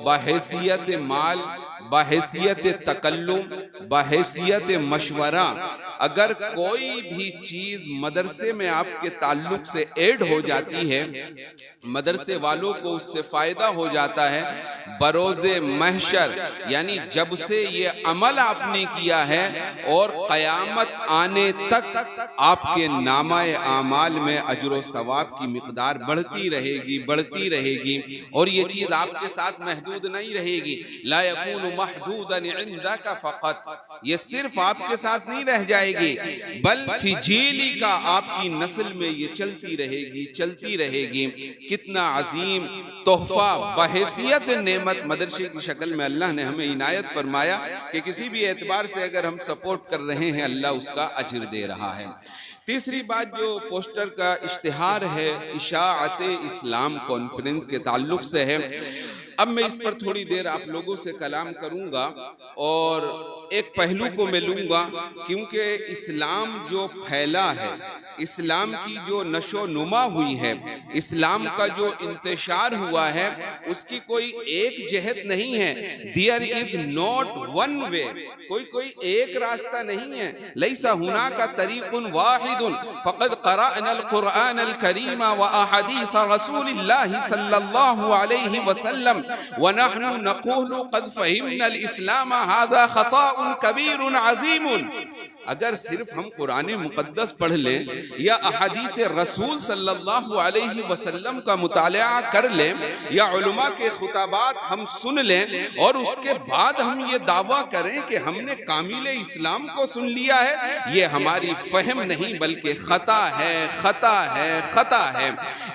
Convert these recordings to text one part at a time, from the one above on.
بحیثیت مال، بحیثیت تکلم، بحیثیت مشورہ، اگر کوئی بھی چیز مدرسے میں آپ کے تعلق سے ایڈ ہو جاتی ہے، مدرسے والوں کو اس سے فائدہ ہو جاتا ہے، بروز محشر یعنی جب سے یہ عمل آپ نے کیا ہے اور قیامت آنے تک آپ کے نامہ اعمال میں اجر و ثواب کی مقدار بڑھتی رہے گی، بڑھتی رہے گی، اور یہ چیز آپ کے ساتھ محدود نہیں رہے گی۔ لا یکون محدودا عندک فقط، یہ صرف آپ کے ساتھ نہیں رہ جائے گی بل فی جیلی کا آپ کی نسل میں یہ چلتی رہے گی، چلتی رہے گی۔ کتنا عظیم تحفہ بحیثیت نعمت مدرسے کی شکل میں اللہ نے ہمیں عنایت فرمایا کہ کسی بھی اعتبار سے اگر ہم سپورٹ کر رہے ہیں اللہ اس کا اجر دے رہا ہے۔ تیسری بات جو پوسٹر کا اشتہار ہے اشاعت اسلام کانفرنس کے تعلق سے ہے، اب میں اس پر تھوڑی دیر آپ لوگوں سے کلام کروں گا اور ایک پہلو کو میں لوں گا، کیونکہ اسلام جو پھیلا ہے، اسلام کی جو نشو و نما ہوئی ہے، اسلام کا جو انتشار ہوا ہے، اس کی کوئی ایک جہت نہیں ہے۔ There is not one way، کوئی ایک راستہ نہیں ہے۔ لیس ہناک طریق واحد فقد قرأنا القرآن الکریم واحادیث رسول اللہ صلی اللہ علیہ وسلم ونحن نقول قد فہمنا الاسلام هذا خطأ کبیر عظیم۔ اگر صرف ہم قرآن مقدس پڑھ لیں یا احادیث رسول صلی اللہ علیہ وسلم کا مطالعہ کر لیں یا علماء کے خطابات ہم سن لیں اور اس کے بعد ہم یہ دعویٰ کریں کہ ہم نے کامل اسلام کو سن لیا ہے، یہ ہماری فہم نہیں بلکہ خطا ہے، خطا ہے، خطا ہے۔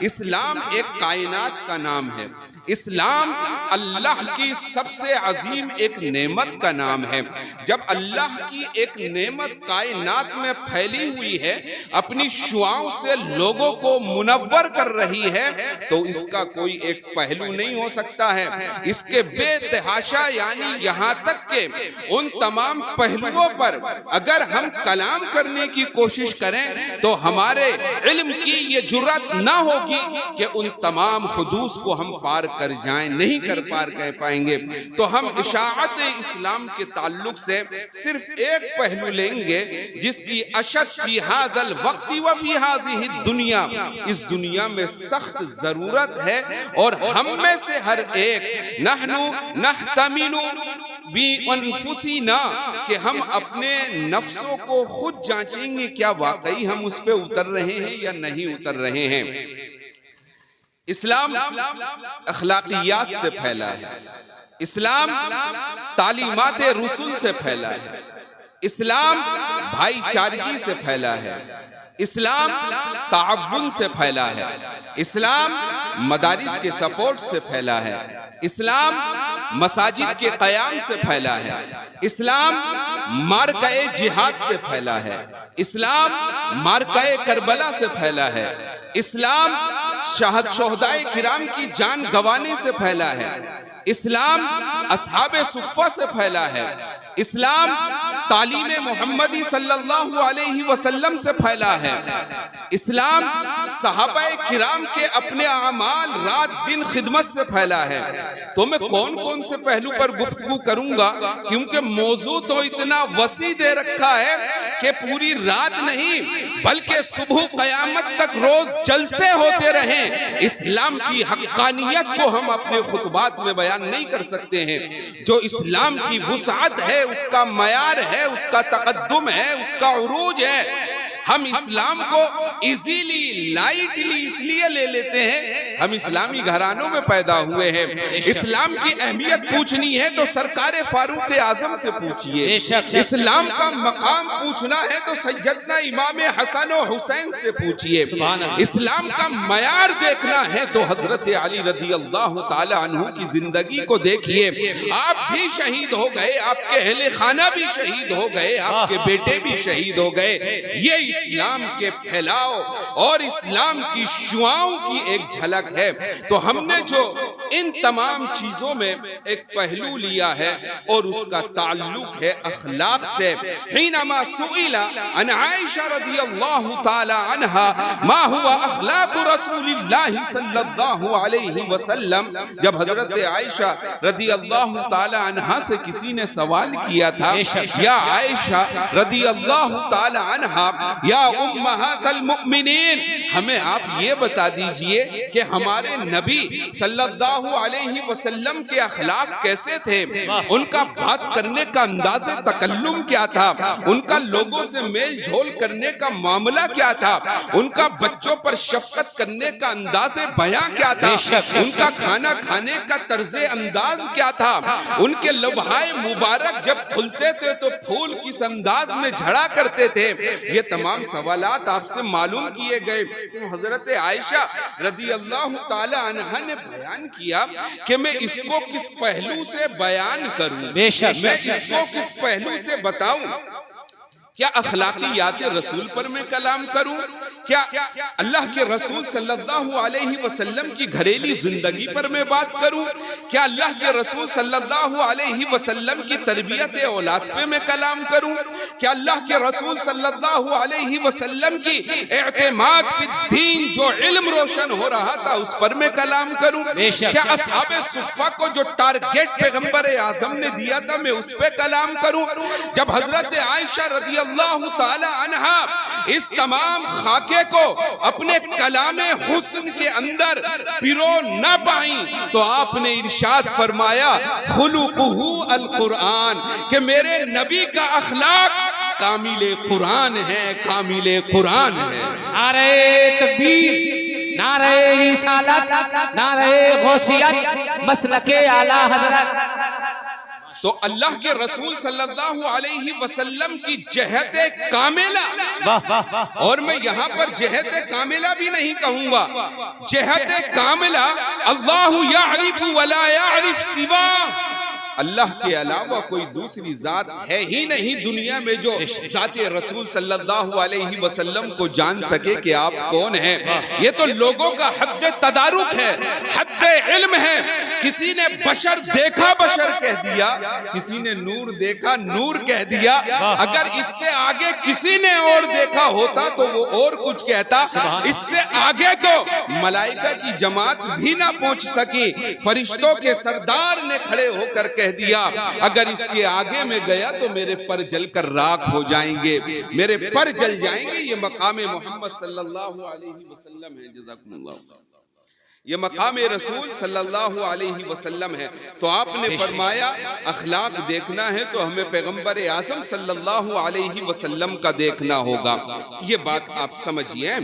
اسلام ایک کائنات کا نام ہے، اسلام اللہ کی سب سے عظیم ایک نعمت کا نام ہے۔ جب اللہ کی ایک نعمت کائنات میں پھیلی ہوئی ہے، اپنی شعاعوں سے لوگوں کو منور کر رہی ہے، تو اس کا کوئی ایک پہلو نہیں ہو سکتا ہے۔ اس کے بے تحاشا یعنی یہاں تک کہ ان تمام پہلوؤں پر اگر ہم کلام کرنے کی کوشش کریں تو ہمارے علم کی یہ جرات نہ ہوگی کہ ان تمام حدود کو ہم پار کر جائیں، نہیں کر پائیں گے۔ تو ہم اشاعت اسلام کے تعلق سے صرف ایک پہلو لیں گے جس کی اشد فی ھذا الوقت و فی ھذہ الدنیا، اس دنیا میں سخت ضرورت ہے، اور ہم میں سے ہر ایک نحن نحتمل بِأَنفُسِنَا کہ ہم اپنے نفسوں کو خود جانچیں گے کیا واقعی ہم اس پہ اتر رہے ہیں یا نہیں اتر رہے ہیں۔ اسلام اخلاقیات سے پھیلا ہے، اسلام تعلیمات رسول سے پھیلا ہے، اسلام بھائی چارگی سے پھیلا ہے، اسلام تعاون سے پھیلا ہے، اسلام مدارس کے سپورٹ سے پھیلا ہے، اسلام مساجد کے قیام سے پھیلا ہے، اسلام مارکہ جہاد سے پھیلا ہے، اسلام مارکہ کربلا سے پھیلا ہے، اسلام شہدائے کرام کی جان گنوانے سے پھیلا ہے، اسلام اصحاب صفہ سے پھیلا ہے، اسلام تعلیم محمدی صلی اللہ علیہ وسلم سے پھیلا ہے، اسلام صحابہ کرام کے اپنے اعمال رات دن خدمت سے پھیلا ہے۔ تو میں کون سے پہلو پر گفتگو کروں گا، کیونکہ موضوع تو اتنا وسیع دے رکھا ہے کہ پوری رات نہیں بلکہ صبح قیامت تک روز جلسے ہوتے رہیں، اسلام کی حقانیت کو ہم اپنے خطبات میں بیان نہیں کر سکتے ہیں۔ جو اسلام کی وسعت ہے، اس کا معیار ہے، اس کا تقدم ہے، اس کا عروج ہے، ہم اسلام کو ایزیلی لائٹلی اس لیے لے لیتے ہیں، ہم اسلامی گھرانوں میں پیدا ہوئے ہیں۔ اسلام کی اہمیت پوچھنی ہے تو سرکار فاروق اعظم سے پوچھئے، اسلام کا مقام پوچھنا ہے تو سیدنا امام حسن و حسین سے پوچھئے، اسلام کا معیار دیکھنا ہے تو حضرت علی رضی اللہ تعالی عنہ کی زندگی کو دیکھئے۔ آپ بھی شہید ہو گئے، آپ کے اہل خانہ بھی شہید ہو گئے، آپ کے بیٹے بھی شہید ہو گئے، یہ اسلام کے پھیلاؤ اور اسلام کی شعاؤں کی ایک جھلک ہے۔ تو ہم نے جو ان تمام چیزوں میں ایک پہلو لیا ہے اور اس کا تعلق ہے اخلاق سے۔ حینما سئل عن عائشہ رضی اللہ تعالی عنہا ما ہوا اخلاق رسول اللہ صلی اللہ علیہ وسلم، جب حضرت عائشہ رضی اللہ تعالی عنہا سے کسی نے سوال کیا تھا، یا عائشہ رضی اللہ تعالی عنہا یا امہات المؤمنین، ہمیں آپ یہ بتا دیجئے کہ ہمارے نبی صلی اللہ علیہ وسلم کے اخلاق کیسے تھے، ان کا بات کرنے کا انداز تکلم کیا تھا، ان کا لوگوں سے میل جھول کرنے کا معاملہ کیا تھا، ان کا بچوں پر شفقت کرنے کا انداز بیاں کیا تھا، ان کا کھانا کھانے کا طرز انداز کیا تھا، ان کے لبہائے مبارک جب کھلتے تھے تو پھول کس انداز میں جھڑا کرتے تھے۔ یہ تمام سوالات آپ سے معلوم کیے گئے۔ حضرت عائشہ رضی اللہ تعالی عنہ نے بیان کیا کہ میں اس کو کس پہلو سے بیان کروں، میں اس کو کس پہلو سے بتاؤں؟ کیا اخلاقیات رسول پر میں کلام کروں؟ کیا اللہ کے رسول صلی اللہ علیہ وسلم کی گھریلی زندگی پر میں بات کروں؟ کیا اللہ کے رسول صلی اللہ علیہ وسلم کی تربیت اولاد پہ میں کلام کروں؟ کیا اللہ کے رسول صلی اللہ علیہ وسلم کی اعتماد فی الدین جو علم روشن ہو رہا تھا اس پر میں کلام کروں؟ کیا اصحاب صفہ کو جو ٹارگیٹ پیغمبر اعظم نے دیا تھا میں اس پہ کلام کروں؟ جب حضرت عائشہ رضی اللہ تعالی عنہا اس تمام خاکے کو اپنے کلام حسن کے اندر پیرو نہ پائیں تو آپ نے ارشاد فرمایا خلقہ القرآن، کہ میرے نبی کا اخلاق کامل قرآن ہے، کامل قرآن ہے۔ نعرہ تکبیر، نعرہ رسالت، نعرہ غوثیت، مسلک اعلی حضرت۔ تو اللہ کے رسول صلی اللہ علیہ وسلم کی جہت کاملہ، اور میں یہاں پر جہت کاملہ بھی نہیں کہوں گا، جہت کاملہ اللہ یعرف ولا یعرف سوا، اللہ کے علاوہ کوئی دوسری ذات ہے ہی نہیں دنیا میں جو ذات رسول صلی اللہ علیہ وسلم کو جان سکے کہ آپ کون ہیں۔ یہ تو لوگوں کا حد تدارک ہے، حد علم ہے۔ کسی نے بشر دیکھا بشر کہہ دیا، کسی نے نور دیکھا نور کہہ دیا، اگر اس سے آگے کسی نے اور دیکھا ہوتا تو وہ اور کچھ کہتا۔ اس سے آگے تو ملائکہ کی جماعت بھی نہ پہنچ سکی، فرشتوں کے سردار نے کھڑے ہو کر کہہ دیا اگر اس کے آگے میں گیا تو میرے پر جل کر راکھ ہو جائیں گے، میرے پر جل جائیں گے۔ یہ مقام محمد صلی اللہ علیہ وسلم ہے۔ جزاکم اللہ۔ یہ مقام رسول صلی اللہ علیہ وسلم ہے۔ تو آپ نے فرمایا اخلاق دیکھنا ہے تو ہمیں پیغمبر اعظم صلی اللہ علیہ وسلم کا دیکھنا ہوگا۔ یہ بات آپ سمجھیے۔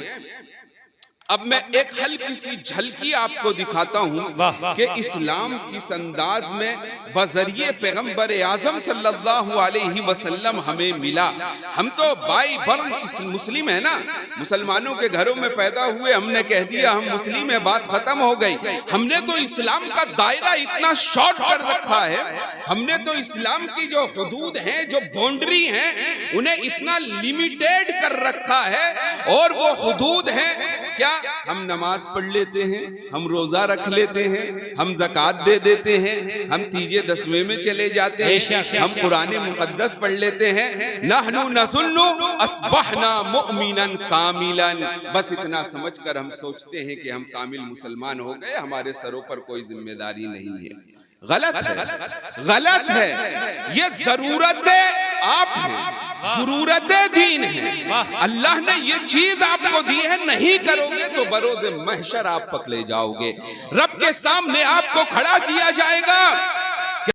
اب میں ایک ہلکی سی جھلکی آپ کو دکھاتا ہوں کہ اسلام کس انداز میں بذریعے پیغمبر اعظم صلی اللہ علیہ وسلم ہمیں ملا۔ ہم تو بائی برن مسلم ہیں نا، مسلمانوں کے گھروں میں پیدا ہوئے، ہم نے کہہ دیا ہم مسلم ہیں، بات ختم ہو گئی۔ ہم نے تو اسلام کا دائرہ اتنا شارٹ کر رکھا ہے، ہم نے تو اسلام کی جو حدود ہیں، جو باؤنڈری ہیں، انہیں اتنا لیمیٹیڈ کر رکھا ہے، اور وہ حدود ہیں کیا؟ ہم نماز پڑھ لیتے ہیں، ہم روزہ رکھ لیتے ہیں، ہم زکوٰۃ دے دیتے ہیں، ہم تیجے دسویں میں چلے جاتے ہیں، ہم قرآن مقدس پڑھ لیتے ہیں۔ نحن نظن اصبحنا مؤمنا کاملا، بس اتنا سمجھ کر ہم سوچتے ہیں کہ ہم کامل مسلمان ہو گئے، ہمارے سروں پر کوئی ذمہ داری نہیں ہے۔ غلط ہے، غلط ہے۔ یہ ضرورت آپ ہے، ضرورت دین ہے۔ اللہ نے یہ چیز آپ کو دی ہے، نہیں کرو گے تو بروز محشر آپ پکڑے جاؤ گے، رب کے سامنے آپ کو کھڑا کیا جائے گا۔